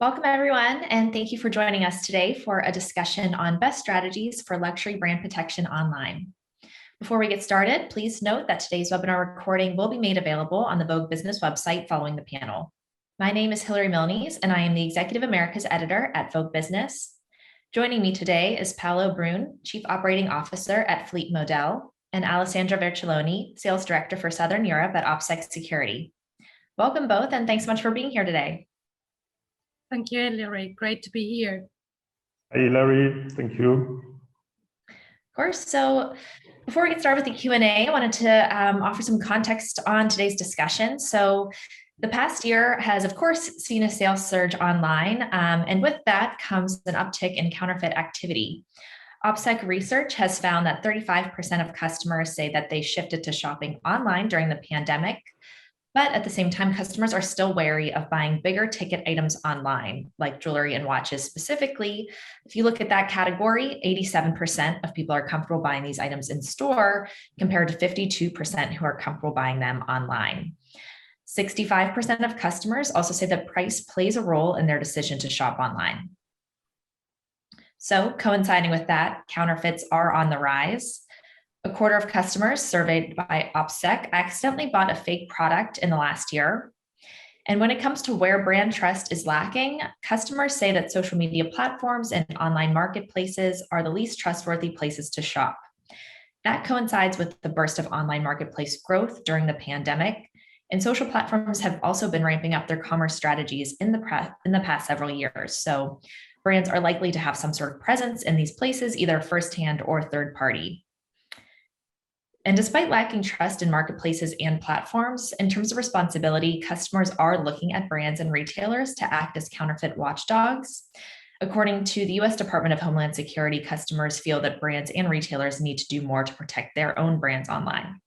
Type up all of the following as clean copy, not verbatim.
Welcome, everyone, and thank you for joining us today for a discussion on best strategies for luxury brand protection online. Before we get started, please note that today's webinar recording will be made available on the Vogue Business website following the panel. My name is Hilary Milnes, and I am the Executive Americas Editor at Vogue Business. Joining me today is Paolo Brun, Chief Operating Officer at Pascal Modell, and Alessandra Vercelloni, Sales Director for Southern Europe at Opsec Security. Welcome both, and thanks so much for being here today. Thank you, Hilary. Great to be here. Hi, Hilary. Thank you. Of course. So before we get started with the Q&A, I wanted to offer some context on today's discussion. So the past year has, of course, seen a sales surge online, and with that comes an uptick in counterfeit activity. Opsec research has found that 35% of customers say that they shifted to shopping online during the pandemic. But at the same time, customers are still wary of buying bigger ticket items online, like jewelry and watches specifically. If you look at that category, 87% of people are comfortable buying these items in store, compared to 52% who are comfortable buying them online. 65% of customers also say that price plays a role in their decision to shop online. So coinciding with that, counterfeits are on the rise. A quarter of customers surveyed by Opsec accidentally bought a fake product in the last year. And when it comes to where brand trust is lacking, customers say that social media platforms and online marketplaces are the least trustworthy places to shop. That coincides with the burst of online marketplace growth during the pandemic, and social platforms have also been ramping up their commerce strategies in the past several years. So brands are likely to have some sort of presence in these places, either firsthand or third party. And despite lacking trust in marketplaces and platforms, in terms of responsibility, customers are looking at brands and retailers to act as counterfeit watchdogs. According to the US Department of Homeland Security, customers feel that brands and retailers need to do more to protect their own brands online.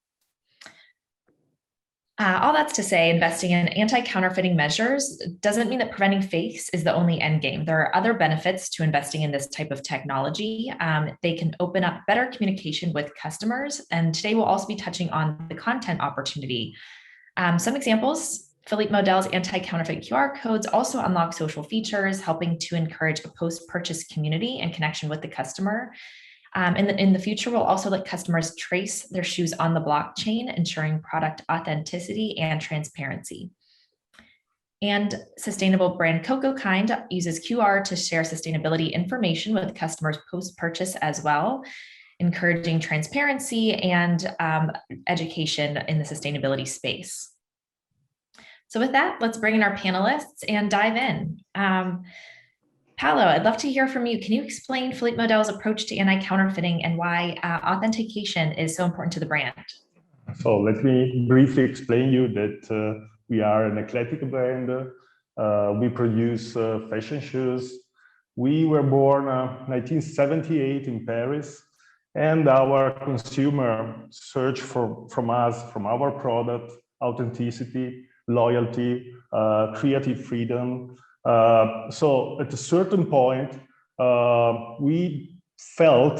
All that's to say, investing in anti-counterfeiting measures doesn't mean that preventing fakes is the only end game. There are other benefits to investing in this type of technology. They can open up better communication with customers. And today we'll also be touching on the content opportunity. Some examples: Pascal Modell's anti-counterfeit QR codes also unlock social features, helping to encourage a post-purchase community and connection with the customer. In the future, we'll also let customers trace their shoes on the blockchain, ensuring product authenticity and transparency. And sustainable brand Coco Kind uses QR to share sustainability information with customers post-purchase as well, encouraging transparency and education in the sustainability space. So with that, let's bring in our panelists and dive in. Paolo, I'd love to hear from you. Can you explain Pascal Modell's approach to anti-counterfeiting and why authentication is so important to the brand? So let me briefly explain you that we are an eclectic brand. We produce fashion shoes. We were born 1978 in Paris, and our consumer search from our product, authenticity, loyalty, creative freedom. So at a certain point, we felt,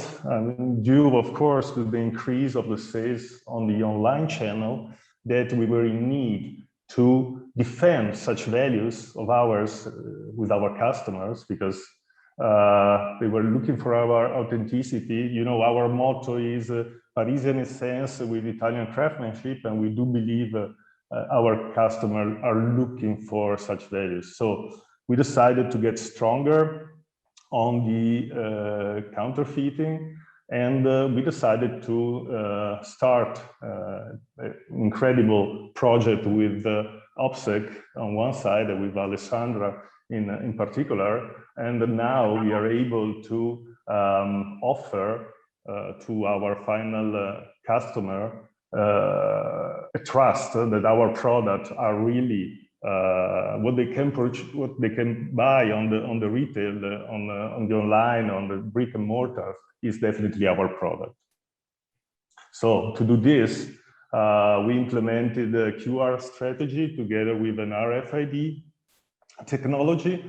due of course to the increase of the sales on the online channel, that we were in need to defend such values of ours with our customers, because they were looking for our authenticity. You know, our motto is Parisian essence with Italian craftsmanship, and we do believe our customers are looking for such values. So we decided to get stronger on the counterfeiting, and we decided to start an incredible project with Opsec on one side, and with Alessandra in particular, and now we are able to offer to our final customer a trust that our products are really what they can buy on the retail, on the online, on the brick and mortar is definitely our product. So to do this, we implemented a QR strategy together with an RFID technology.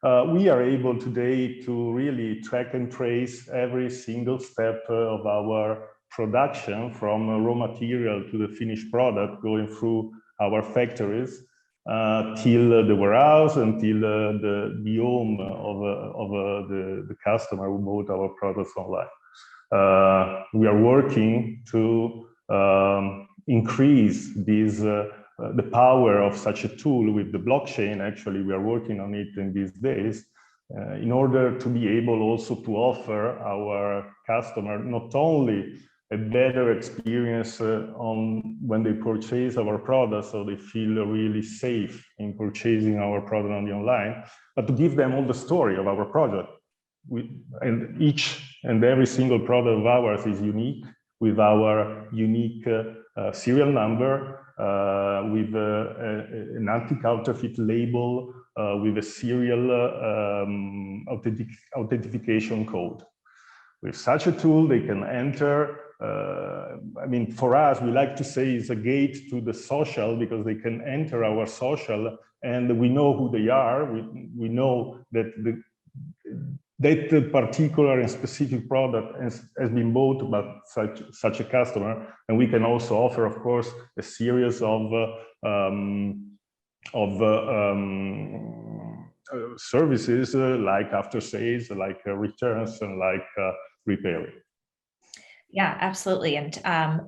We are able today to really track and trace every single step of our production, from raw material to the finished product, going through our factories. till the warehouse, until the home of the customer who bought our products online. We are working to increase these the power of such a tool with the blockchain. Actually, we are working on it in these days in order to be able also to offer our customer not only a better experience on when they purchase our products, so they feel really safe in purchasing our product on the online, but to give them all the story of our product. And each and every single product of ours is unique, with our unique serial number, with an anti-counterfeit label, with a serial authentication code. With such a tool, they can enter. I mean, for us, we like to say it's a gate to the social, because they can enter our social and we know who they are. We know that that particular and specific product has been bought by such a customer, and we can also offer, of course, a series of services like after sales, like returns, and like repairing. Yeah, absolutely. And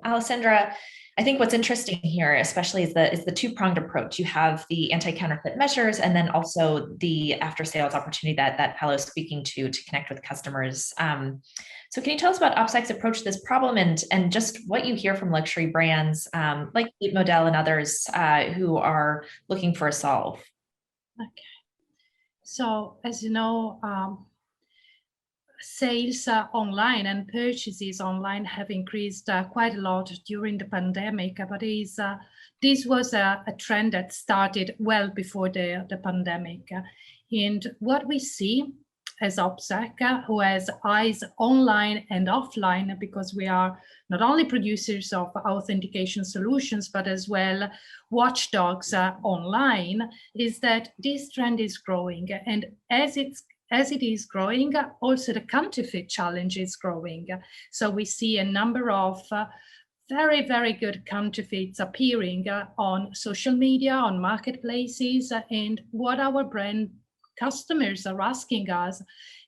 Alessandra, I think what's interesting here, especially, is the two-pronged approach. You have the anti-counterfeit measures, and then also the after-sales opportunity that Paolo is speaking to connect with customers. So can you tell us about Opsec's approach to this problem, and just what you hear from luxury brands like Modell and others who are looking for a solve? Okay. So, as you know, sales online and purchases online have increased quite a lot during the pandemic, but this was a trend that started well before the pandemic. And what we see as Opsec, who has eyes online and offline, because we are not only producers of authentication solutions, but as well watchdogs online, is that this trend is growing. And as it is growing, also the counterfeit challenge is growing. So we see a number of very, very good counterfeits appearing on social media, on marketplaces. And what our brand customers are asking us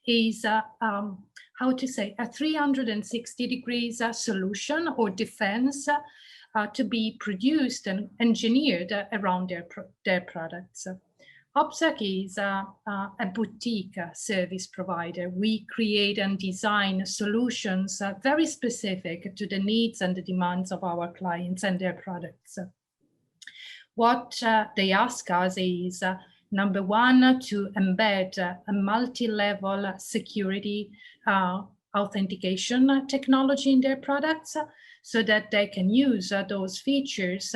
is how to say, a 360 degrees solution or defense to be produced and engineered around their products. Opsec is a boutique service provider. We create and design solutions very specific to the needs and the demands of our clients and their products. What they ask us is, number one, to embed a multi-level security authentication technology in their products, so that they can use those features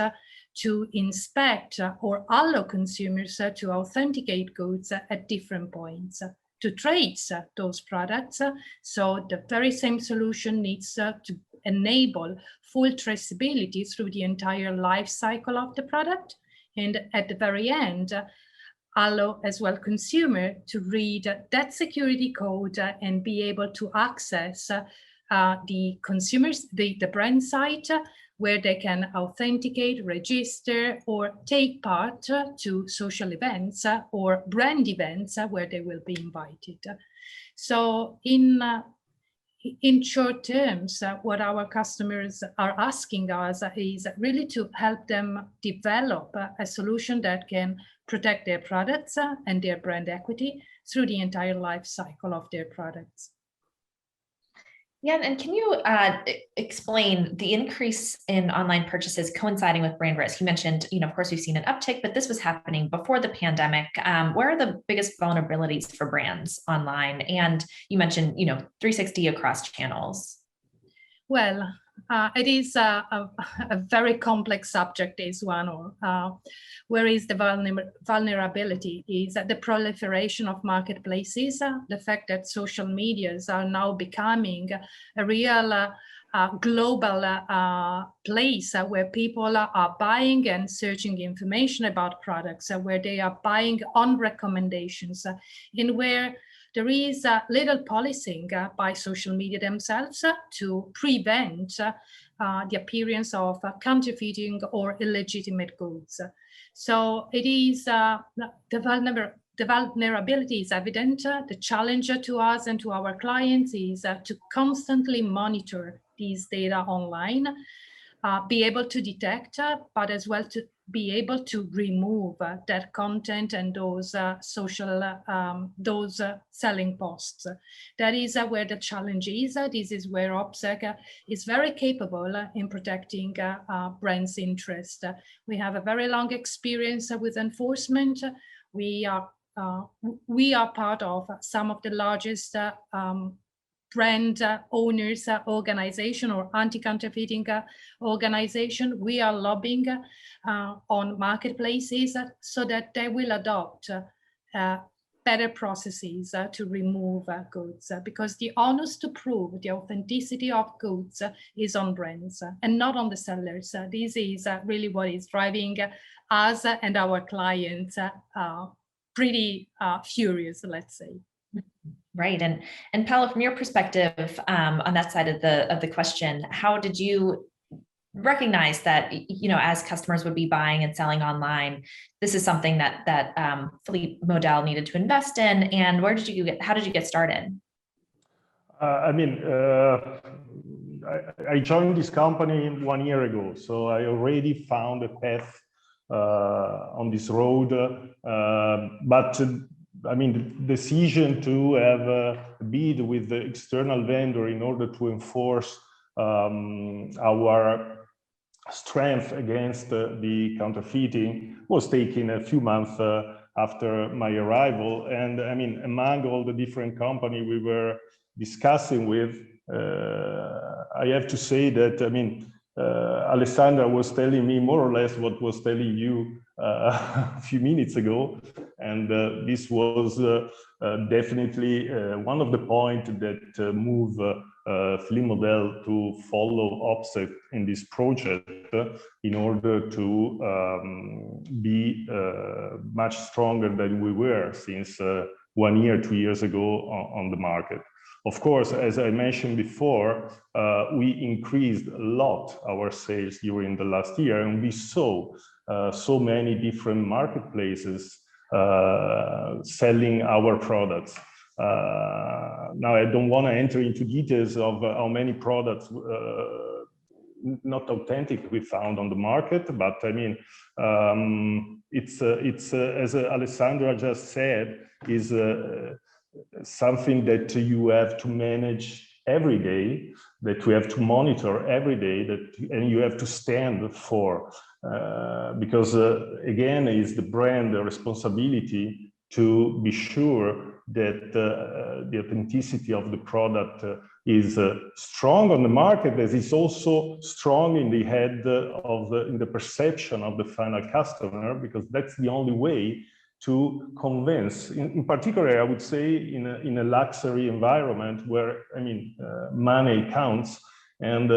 to inspect or allow consumers to authenticate goods at different points, to trace those products. So the very same solution needs to enable full traceability through the entire life cycle of the product. And at the very end, allow as well consumer to read that security code and be able to access the consumers, the brand site, where they can authenticate, register, or take part to social events or brand events where they will be invited. So in short terms, what our customers are asking us is really to help them develop a solution that can protect their products and their brand equity through the entire life cycle of their products. Yeah, and can you explain the increase in online purchases coinciding with brand risk? You mentioned, of course, we've seen an uptick, but this was happening before the pandemic. Where are the biggest vulnerabilities for brands online? And you mentioned, 360 across channels. Well, it is a very complex subject, this one. Where is the vulnerability? Is the proliferation of marketplaces, the fact that social medias are now becoming a real global place where people are buying and searching information about products, where they are buying on recommendations, and where there is little policing by social media themselves to prevent the appearance of counterfeiting or illegitimate goods. So it is the vulnerability is evident. The challenge to us and to our clients is to constantly monitor these data online, be able to detect, but as well to be able to remove that content and those selling posts. That is where the challenge is. This is where Opsec is very capable in protecting brands' interest. We have a very long experience with enforcement. We are part of some of the largest brand owners organization or anti-counterfeiting organization. We are lobbying on marketplaces so that they will adopt better processes to remove goods, because the onus to prove the authenticity of goods is on brands and not on the sellers. This is really what is driving us and our clients pretty furious, let's say. Right, and Paolo, from your perspective on that side of the question, how did you recognize that, you know, as customers would be buying and selling online, this is something that Pascal Modell needed to invest in, and how did you get started? I joined this company 1 year ago, so I already found a path on this road, but the decision to have a bid with the external vendor in order to enforce our strength against the counterfeiting was taken a few months after my arrival. And among all the different companies we were discussing with, I have to say that Alessandra was telling me more or less what was telling you a few minutes ago, and this was definitely one of the points that moved Pascal Modell to follow Opsec in this project in order to be much stronger than we were since 1 year, 2 years ago on the market. Of course, as I mentioned before, we increased a lot our sales during the last year, and we saw so many different marketplaces selling our products. Now, I don't want to enter into details of how many products not authentic we found on the market, but it's as Alessandra just said, is something that you have to manage every day, that we have to monitor every day, and you have to stand for, because again, it's the brand responsibility to be sure that the authenticity of the product is strong on the market, as it's also strong in the head of in the perception of the final customer, because that's the only way to convince, in particular, I would say, in a luxury environment where, money counts, and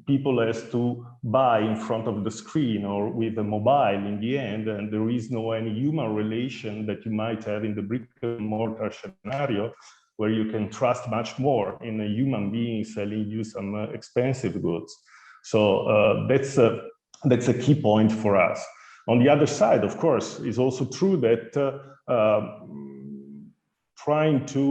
people has to buy in front of the screen or with a mobile in the end, and there is no any human relation that you might have in the brick and mortar scenario, where you can trust much more in a human being selling you some expensive goods. So that's a key point for us. On the other side, of course, it's also true that trying to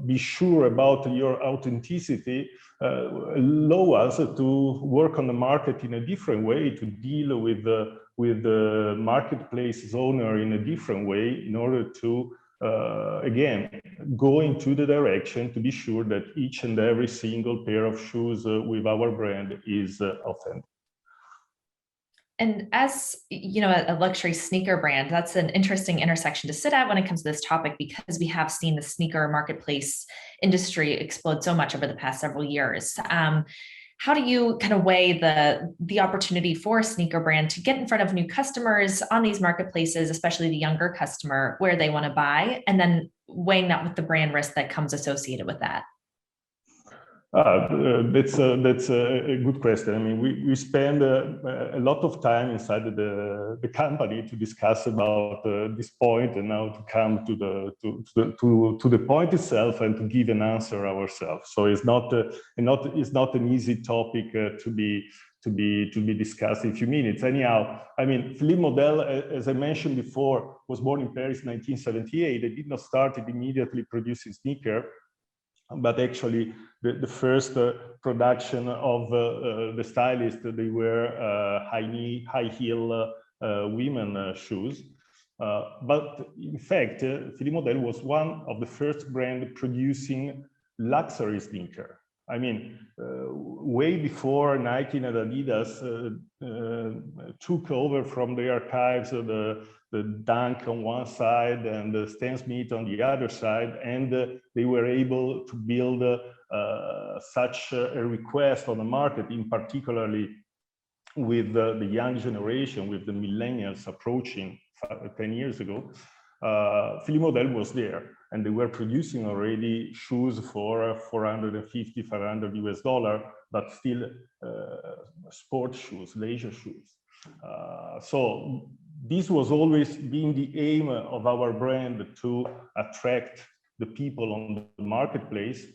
be sure about your authenticity allow us to work on the market in a different way, to deal with the marketplace's owner in a different way, in order to, again, go into the direction to be sure that each and every single pair of shoes with our brand is authentic. And as you know, a luxury sneaker brand, that's an interesting intersection to sit at when it comes to this topic, because we have seen the sneaker marketplace industry explode so much over the past several years. How do you kind of weigh the opportunity for a sneaker brand to get in front of new customers on these marketplaces, especially the younger customer, where they want to buy, and then weighing that with the brand risk that comes associated with that? That's a good question. I mean, we spend a lot of time inside the company to discuss about this point, and now to come to the point itself and to give an answer ourselves. So it's not an easy topic to be discussed in a few minutes. Anyhow, I mean, Philippe Modell, as I mentioned before, was born in Paris in 1978. They did not start immediately producing sneakers, but actually the first production of the stylist, they were high heel women shoes. But in fact, Philippe Modell was one of the first brands producing luxury sneaker. I mean, way before Nike and Adidas took over from the archives of the Dunk on one side and the Stan Smith on the other side, and they were able to build such a request on the market, in particularly with the young generation, with the millennials approaching 10 years ago. Philippe Modell was there, and they were producing already shoes for 450, 500 US$, but still sports shoes, leisure shoes. So this was always been the aim of our brand, to attract the people on the marketplace.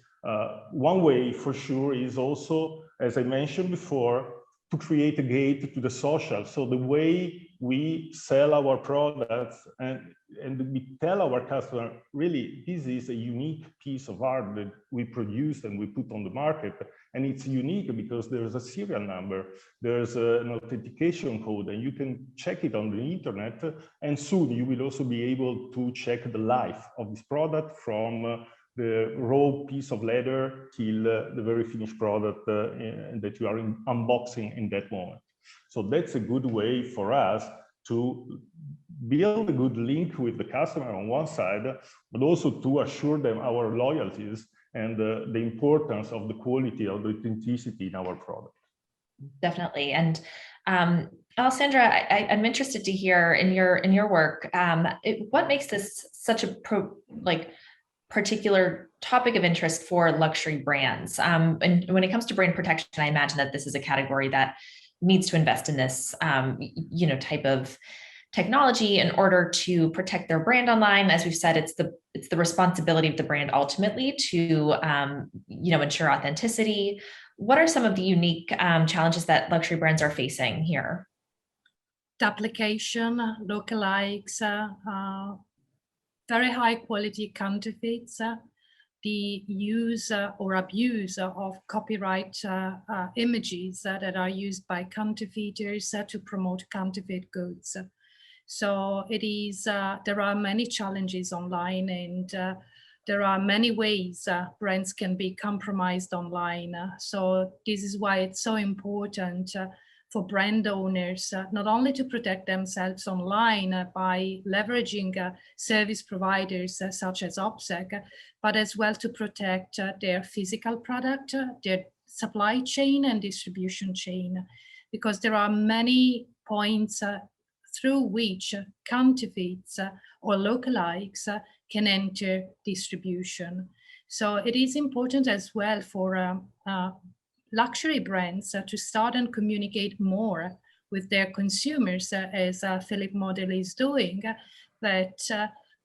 One way for sure is also, as I mentioned before, to create a gate to the social. So the way we sell our products and we tell our customer, really, this is a unique piece of art that we produce and we put on the market. And it's unique because there's a serial number, there's an authentication code, and you can check it on the internet. And soon you will also be able to check the life of this product, from the raw piece of leather till the very finished product that you are unboxing in that moment. So that's a good way for us to build a good link with the customer on one side, but also to assure them our loyalties and the importance of the quality, of the authenticity in our product. Definitely. And Alessandra, I'm interested to hear in your work, what makes this such a particular topic of interest for luxury brands? And when it comes to brand protection, I imagine that this is a category that needs to invest in this, type of technology in order to protect their brand online. As we've said, it's the responsibility of the brand ultimately to, ensure authenticity. What are some of the unique challenges that luxury brands are facing here? Duplication, lookalikes, very high quality counterfeits, the use or abuse of copyright images that are used by counterfeiters to promote counterfeit goods. So it is, there are many challenges online, and there are many ways brands can be compromised online. So this is why it's so important for brand owners, not only to protect themselves online by leveraging service providers such as Opsec, but as well to protect their physical product, their supply chain and distribution chain, because there are many points through which counterfeits or lookalikes can enter distribution. So it is important as well for luxury brands to start and communicate more with their consumers, as Philippe Modell is doing, that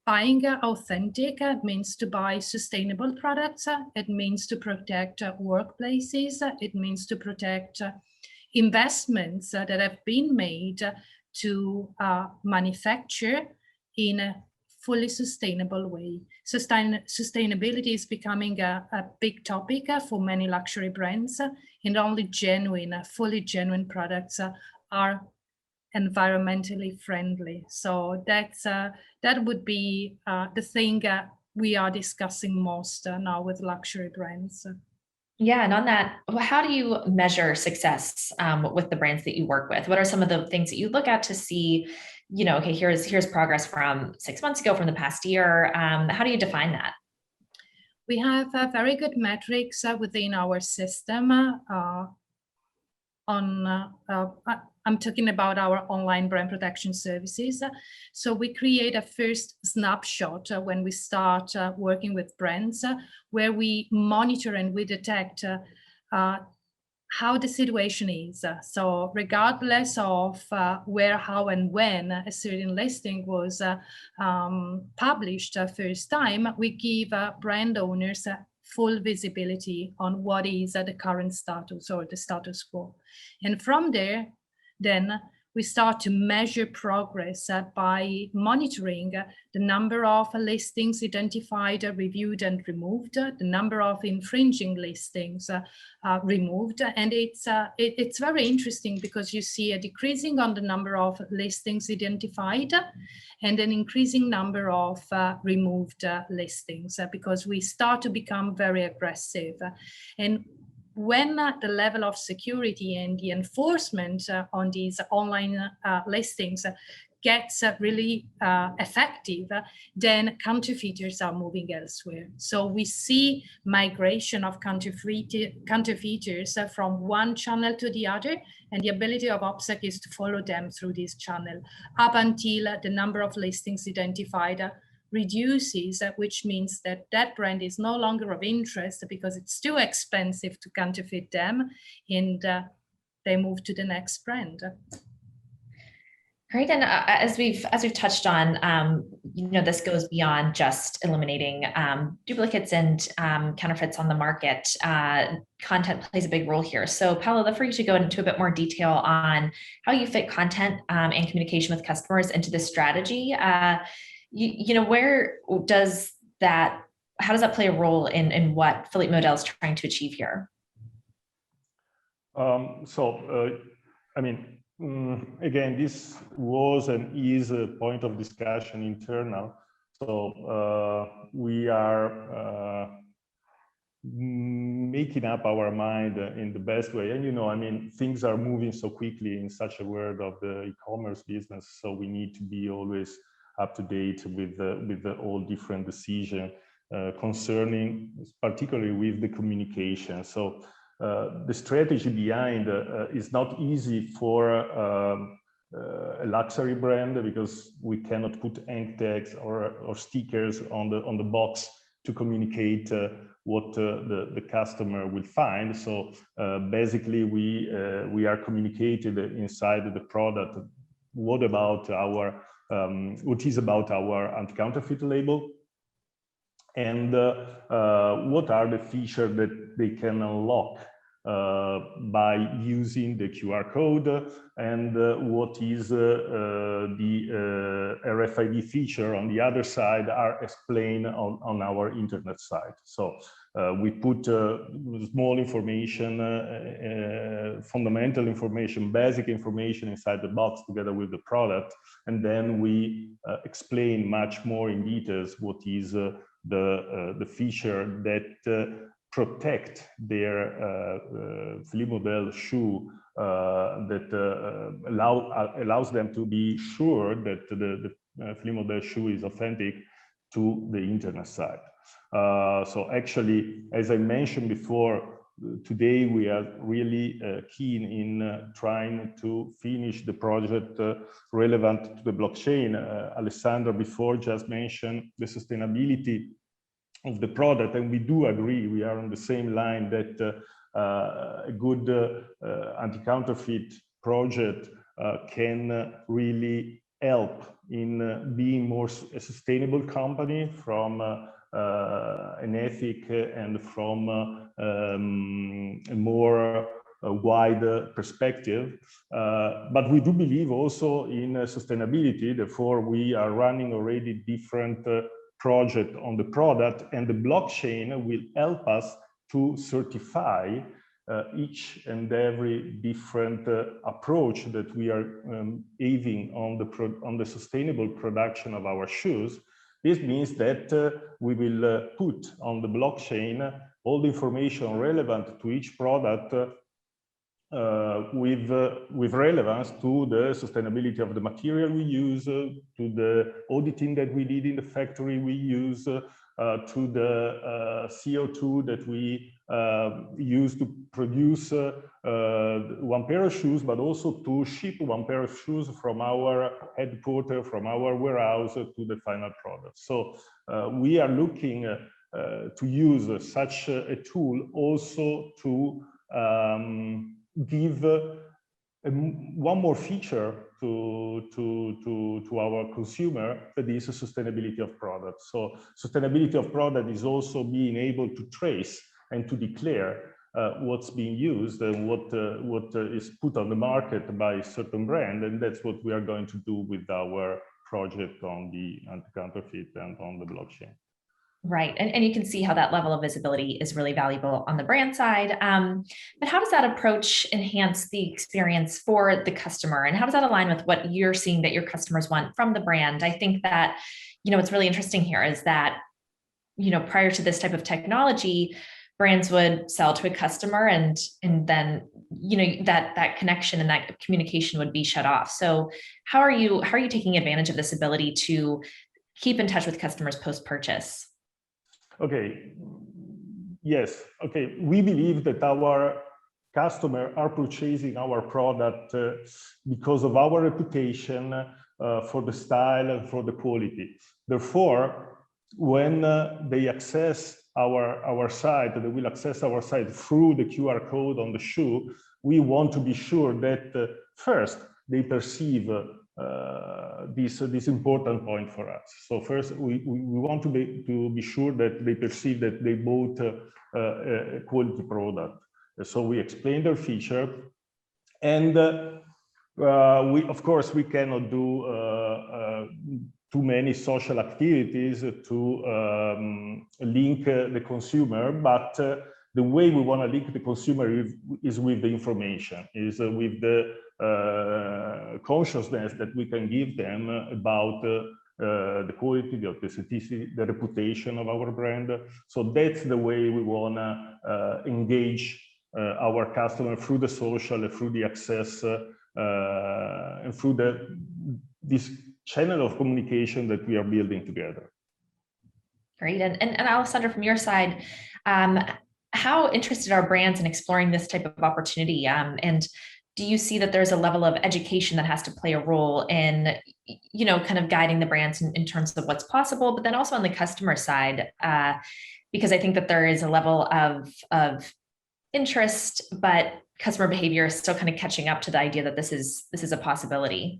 buying authentic means to buy sustainable products, it means to protect workplaces, it means to protect investments that have been made to manufacture in a fully sustainable way. Sustainability is becoming a big topic for many luxury brands, and only genuine, fully genuine products are environmentally friendly. So that would be the thing we are discussing most now with luxury brands. Yeah, and on that, how do you measure success with the brands that you work with? What are some of the things that you look at to see, okay, here's progress from 6 months ago, from the past year? How do you define that? We have very good metrics within our system. on, I'm talking about our online brand protection services. So we create a first snapshot when we start working with brands, where we monitor and we detect how the situation is. So regardless of where, how, and when a certain listing was published first time, we give brand owners full visibility on what is the current status or the status quo. And from there, then we start to measure progress by monitoring the number of listings identified, reviewed, and removed, the number of infringing listings removed. And it's very interesting because you see a decreasing on the number of listings identified and an increasing number of removed listings because we start to become very aggressive. And when the level of security and the enforcement on these online listings gets really effective, then counterfeiters are moving elsewhere. So we see migration of counterfeiters from one channel to the other, and the ability of Opsec is to follow them through this channel up until the number of listings identified reduces, which means that that brand is no longer of interest because it's too expensive to counterfeit them, and they move to the next brand. Great, and as we've touched on, this goes beyond just eliminating duplicates and counterfeits on the market. Content plays a big role here. So, Paolo, I'd love for you to go into a bit more detail on how you fit content and communication with customers into this strategy. Where does that? How does that play a role in what Philippe Modell is trying to achieve here? Again, this was and is a point of discussion internal. So we are making up our mind in the best way. And things are moving so quickly in such a world of the e-commerce business. So we need to be always up to date with the all different decisions concerning, particularly with the communication. So the strategy behind is not easy for a luxury brand because we cannot put anchor tags or stickers on the box to communicate what the customer will find. So basically, we are communicated inside the product what is about our anti-counterfeit label, and what are the features that they can unlock by using the QR code, and what is the RFID feature on the other side are explained on our internet site. So we put small information, fundamental information, basic information inside the box together with the product, and then we explain much more in details what is the feature that protect their Philippe Modell shoe, that allows them to be sure that the Philippe Modell shoe is authentic to the internet site. So actually, as I mentioned before, today we are really keen in trying to finish the project relevant to the blockchain. Alessandra before just mentioned the sustainability of the product, and we do agree, we are on the same line that a good anti-counterfeit project can really help in being more a sustainable company from an ethic and from a more wide perspective. But we do believe also in sustainability, therefore we are running already different project on the product, and the blockchain will help us to certify each and every different approach that we are aiming on the sustainable production of our shoes. This means that we will put on the blockchain all the information relevant to each product with relevance to the sustainability of the material we use, to the auditing that we did in the factory we use, to the CO2 that we use to produce one pair of shoes, but also to ship one pair of shoes from our headquarters, from our warehouse to the final product. So we are looking to use such a tool also to give one more feature to our consumer, that is sustainability of product. So sustainability of product is also being able to trace and to declare what's being used and what is put on the market by a certain brand, and that's what we are going to do with our project on the anti-counterfeit and on the blockchain. Right. And you can see how that level of visibility is really valuable on the brand side. But how does that approach enhance the experience for the customer? And how does that align with what you're seeing that your customers want from the brand? I think that, what's really interesting here is that, prior to this type of technology, brands would sell to a customer and then, that connection and that communication would be shut off. So how are you taking advantage of this ability to keep in touch with customers post-purchase? Okay. Yes. Okay. We believe that our customers are purchasing our product because of our reputation for the style and for the quality. Therefore, when they access our site, they will access our site through the QR code on the shoe. We want to be sure that first they perceive this important point for us. So first, we want to be sure that they perceive that they bought a quality product. So we explain their feature, and of course we cannot do too many social activities to link the consumer, but the way we want to link the consumer is with the information, is with the consciousness that we can give them about the quality, the authenticity, the reputation of our brand. So that's the way we want to engage our customer through the social, through the access, and through this channel of communication that we are building together. Great. And Alessandro, from your side, how interested are brands in exploring this type of opportunity? And do you see that there's a level of education that has to play a role in, kind of guiding the brands in terms of what's possible, but then also on the customer side? Because I think that there is a level of interest, but customer behavior is still kind of catching up to the idea that this is a possibility.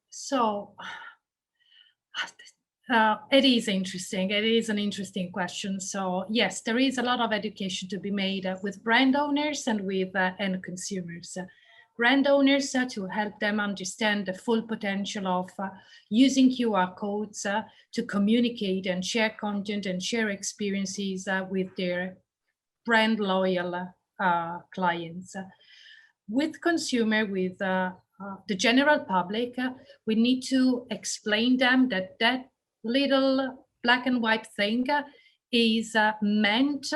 So it is interesting. It is an interesting question. So yes, there is a lot of education to be made with brand owners and with end consumers. Brand owners to help them understand the full potential of using QR codes to communicate and share content and share experiences with their brand loyal clients. With consumer, with the general public, we need to explain them that little black and white thing is meant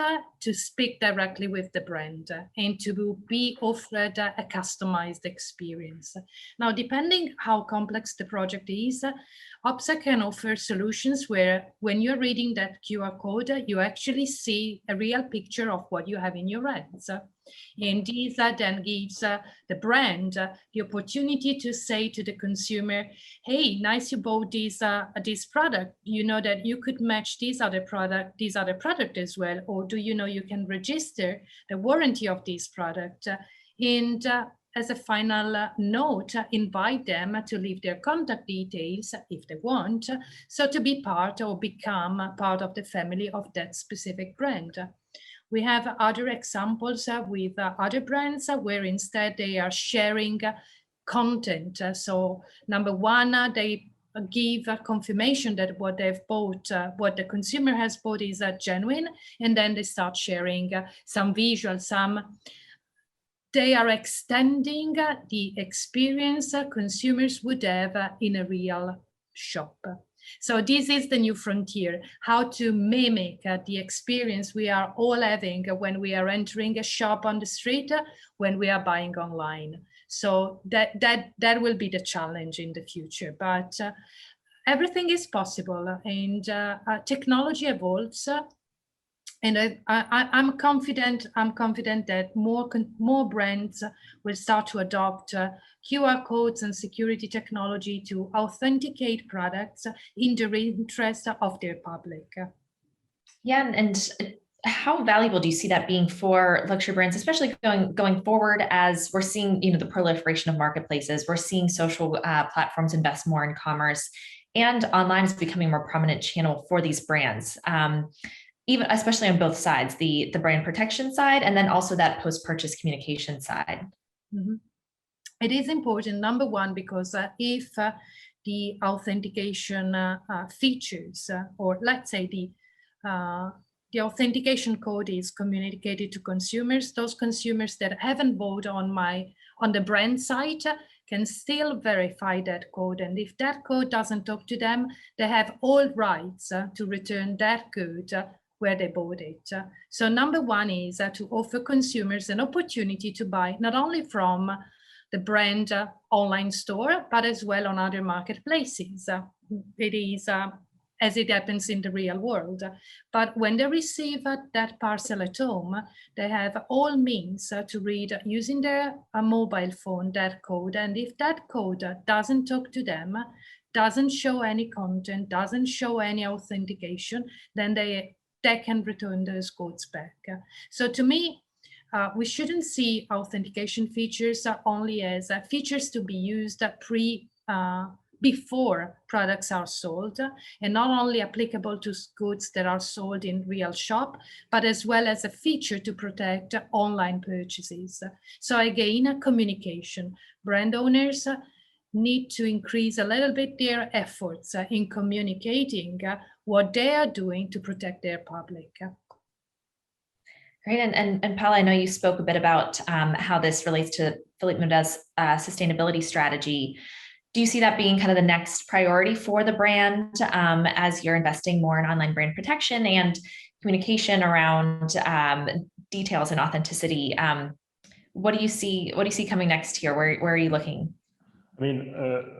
to speak directly with the brand and to be offered a customized experience. Now, depending how complex the project is, Opsec can offer solutions where when you're reading that QR code, you actually see a real picture of what you have in your hands. And this then gives the brand the opportunity to say to the consumer, hey, nice you bought this product. You know that you could match this other product as well. Or do you know you can register the warranty of this product? And as a final note, invite them to leave their contact details if they want, so to be part or become part of the family of that specific brand. We have other examples with other brands where instead they are sharing content. So number one, they give a confirmation that what they've bought, what the consumer has bought is genuine, and then they start sharing some visuals, they are extending the experience consumers would have in a real shop. So this is the new frontier, how to mimic the experience we are all having when we are entering a shop on the street, when we are buying online. So that will be the challenge in the future. But everything is possible, and technology evolves. And I'm confident. I'm confident that more brands will start to adopt QR codes and security technology to authenticate products in the interest of their public. Yeah, and how valuable do you see that being for luxury brands, especially going forward as we're seeing, the proliferation of marketplaces, we're seeing social platforms invest more in commerce, and online is becoming a more prominent channel for these brands, even especially on both sides, the brand protection side, and then also that post-purchase communication side. Mm-hmm. It is important, number one, because if the authentication features, or let's say the authentication code is communicated to consumers, those consumers that haven't bought on the brand site can still verify that code. And if that code doesn't talk to them, they have all rights to return that code where they bought it. So number one is to offer consumers an opportunity to buy not only from the brand online store, but as well on other marketplaces. It is as it happens in the real world. But when they receive that parcel at home, they have all means to read using their mobile phone that code. And if that code doesn't talk to them, doesn't show any content, doesn't show any authentication, then they can return those codes back. So to me, we shouldn't see authentication features only as features to be used before products are sold, and not only applicable to goods that are sold in real shop, but as well as a feature to protect online purchases. So again, communication. Brand owners need to increase a little bit their efforts in communicating what they are doing to protect their public. Great, and Paula, I know you spoke a bit about how this relates to Philippe Modell's sustainability strategy. Do you see that being kind of the next priority for the brand as you're investing more in online brand protection and communication around details and authenticity? What do you see coming next here? Where are you looking? I mean,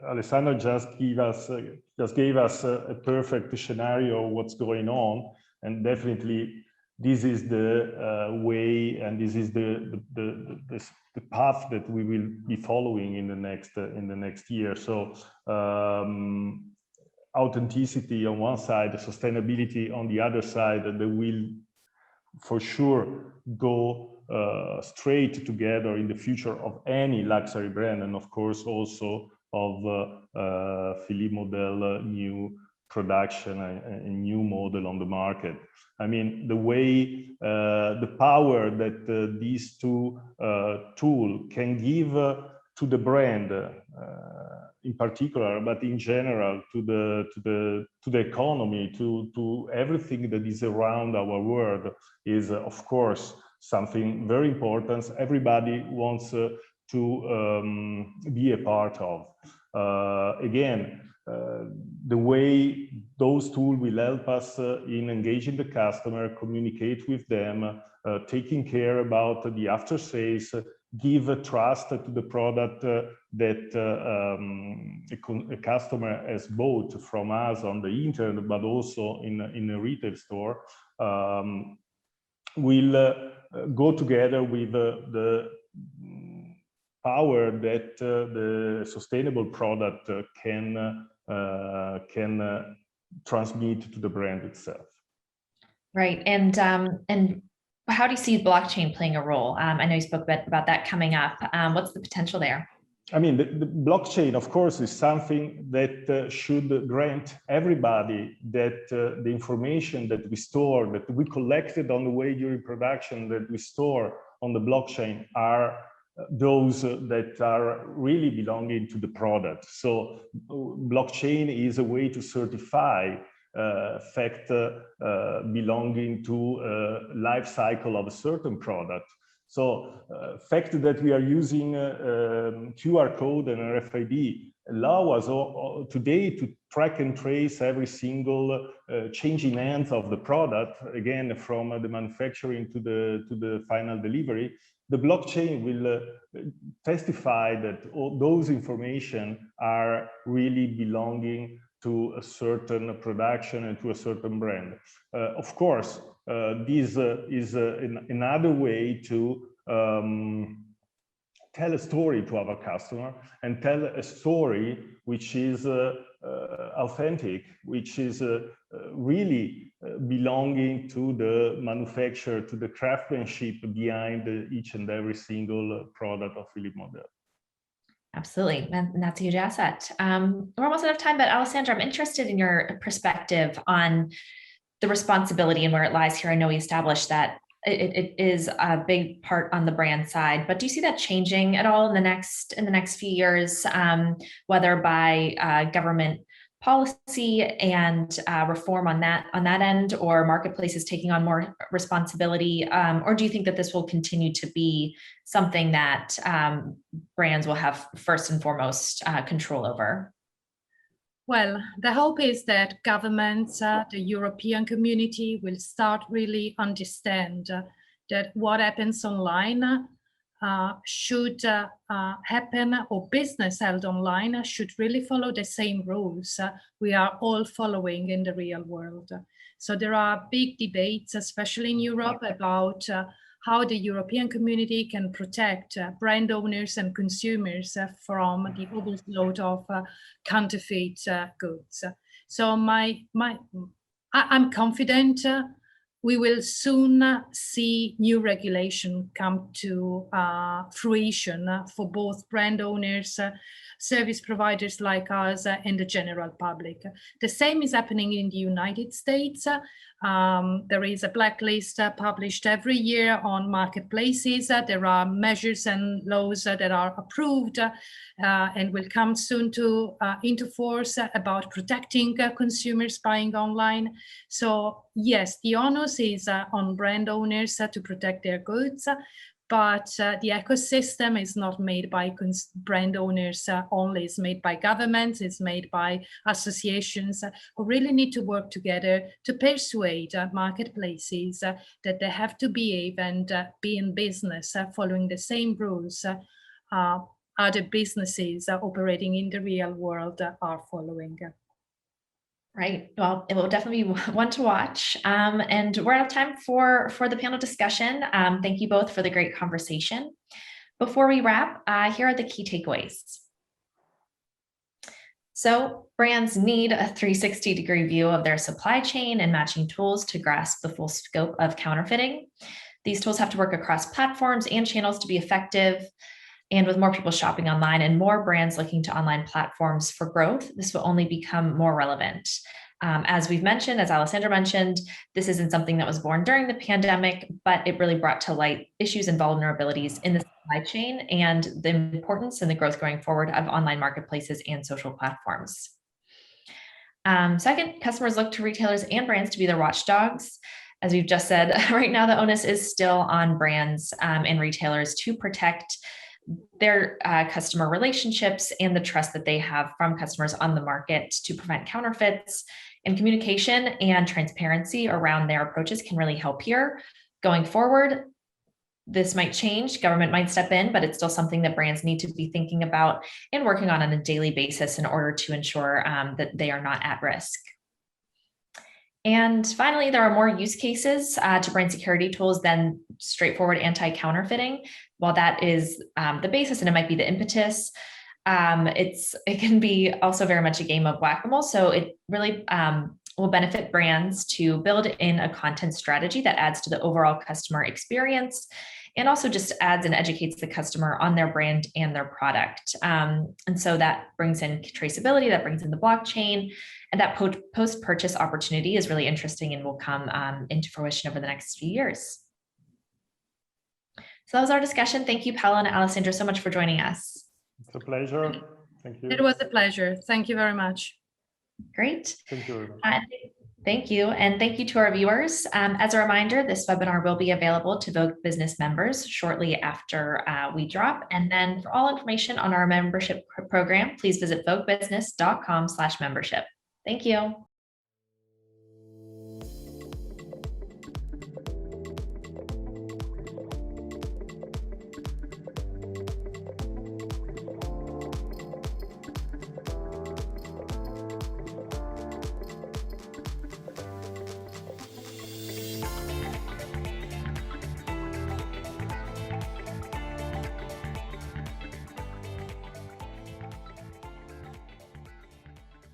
Alessandro just gave us a perfect scenario of what's going on, and definitely this is the way, and this is the path that we will be following in the next year. So authenticity on one side, sustainability on the other side, and they will for sure go straight together in the future of any luxury brand, and of course also of Philippe Modell new production, a new model on the market. I mean, the way, the power that these two tools can give to the brand in particular, but in general to the economy, to everything that is around our world, is of course something very important. Everybody wants to be a part of. Again, the way those tools will help us in engaging the customer, communicate with them, taking care about the after sales, give trust to the product that a customer has bought from us on the internet, but also in a retail store, will go together with the power that the sustainable product can transmit to the brand itself. Right, and how do you see blockchain playing a role? I know you spoke a bit about that coming up. What's the potential there? I mean, the blockchain, of course, is something that should grant everybody that the information that we store, that we collected on the way during production, that we store on the blockchain are those that are really belonging to the product. So blockchain is a way to certify fact belonging to a life cycle of a certain product. So fact that we are using QR code and RFID allow us today to track and trace every single change in hands of the product, again, from the manufacturing to the final delivery. The blockchain will testify that all those information are really belonging to a certain production and to a certain brand. Of course, this is another way to tell a story to our customer and tell a story which is authentic, which is really belonging to the manufacturer, to the craftsmanship behind each and every single product of Philippe Modell. Absolutely, and that's a huge asset. We're almost out of time, but Alessandra, I'm interested in your perspective on the responsibility and where it lies here. I know we established that it is a big part on the brand side, but do you see that changing at all in the next few years, whether by government policy and reform on that end, or marketplaces taking on more responsibility, or do you think that this will continue to be something that brands will have first and foremost control over? Well, the hope is that governments, the European community will start really understand that what happens online should happen, or business held online should really follow the same rules we are all following in the real world. So there are big debates, especially in Europe, about how the European community can protect brand owners and consumers from the overload of counterfeit goods. So I'm confident we will soon see new regulation come to fruition for both brand owners, service providers like us, and the general public. The same is happening in the United States. There is a blacklist published every year on marketplaces. There are measures and laws that are approved and will come soon into force about protecting consumers buying online. So yes, the onus is on brand owners to protect their goods, but the ecosystem is not made by brand owners only. It's made by governments, it's made by associations who really need to work together to persuade marketplaces that they have to behave and be in business following the same rules other businesses operating in the real world are following. Right. Well, it will definitely be one to watch. And we're out of time for the panel discussion. Thank you both for the great conversation. Before we wrap, here are the key takeaways. So brands need a 360-degree view of their supply chain and matching tools to grasp the full scope of counterfeiting. These tools have to work across platforms and channels to be effective. And with more people shopping online and more brands looking to online platforms for growth, this will only become more relevant. As we've mentioned, as Alessandra mentioned, this isn't something that was born during the pandemic, but it really brought to light issues and vulnerabilities in the supply chain and the importance and the growth going forward of online marketplaces and social platforms. Second, customers look to retailers and brands to be their watchdogs. As we've just said, right now the onus is still on brands and retailers to protect their customer relationships and the trust that they have from customers on the market to prevent counterfeits. And communication and transparency around their approaches can really help here. Going forward, this might change, government might step in, but it's still something that brands need to be thinking about and working on a daily basis in order to ensure that they are not at risk. And finally, there are more use cases to brand security tools than straightforward anti-counterfeiting. While that is the basis and it might be the impetus, it can be also very much a game of whack-a-mole. So it really will benefit brands to build in a content strategy that adds to the overall customer experience and also just adds and educates the customer on their brand and their product. And so that brings in traceability, that brings in the blockchain, and that post-purchase opportunity is really interesting and will come into fruition over the next few years. So that was our discussion. Thank you, Paola and Alessandra, so much for joining us. It's a pleasure. Thank you. It was a pleasure. Thank you very much. Great. Thank you very much. Thank you. And thank you to our viewers. As a reminder, this webinar will be available to Vogue Business members shortly after we drop. And then for all information on our membership program, please visit voguebusiness.com/membership. Thank you.